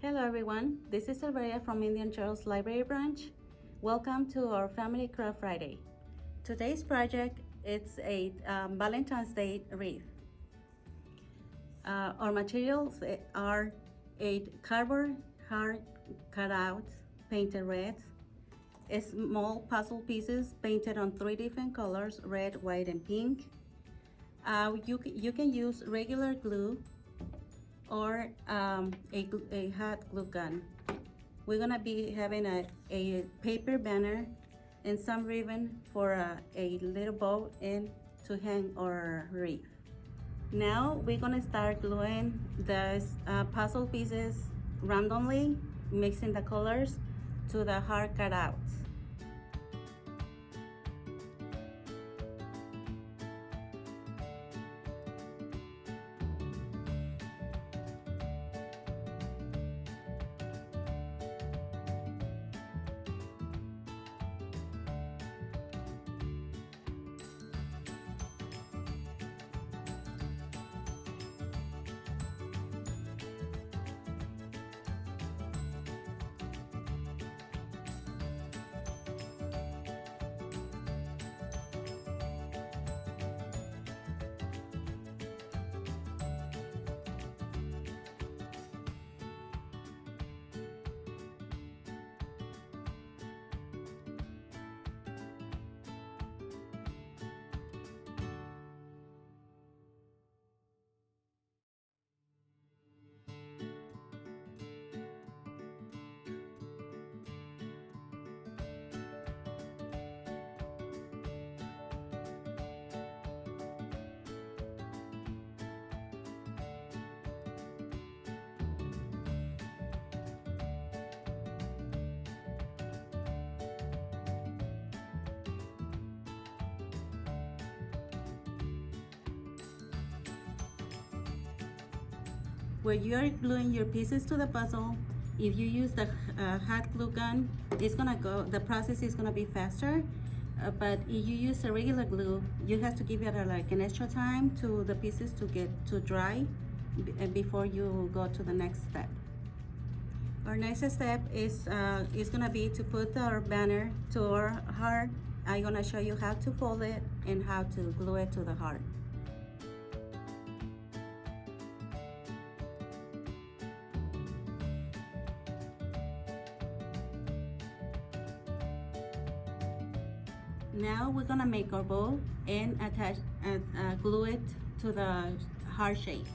Hello everyone, this is Silveria from Indian Charles Library Branch. Welcome to our Family Craft Friday. Today's project is a Valentine's Day wreath. Our materials are 8 cardboard heart cutouts painted red, small puzzle pieces painted on 3 different colors, red, white, and pink. You can use regular glue or a hot glue gun. We're gonna be having a paper banner and some ribbon for a little bow and to hang our wreath. Now we're gonna start gluing the puzzle pieces randomly, mixing the colors to the heart cutouts. Where you are gluing your pieces to the puzzle, if you use the hot glue gun, the process is gonna be faster. But if you use a regular glue, you have to give it like an extra time to the pieces to get to dry before you go to the next step. Our next step is gonna be to put our banner to our heart. I'm gonna show you how to fold it and how to glue it to the heart. Now we're gonna make our bow and attach glue it to the heart shape.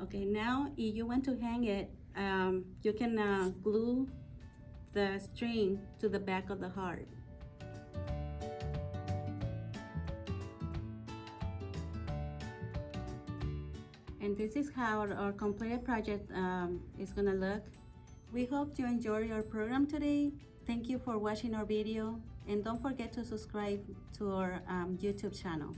Okay, now if you want to hang it, you can glue the string to the back of the heart. And this is how our completed project is gonna look. We hope you enjoyed our program today. Thank you for watching our video, and don't forget to subscribe to our YouTube channel.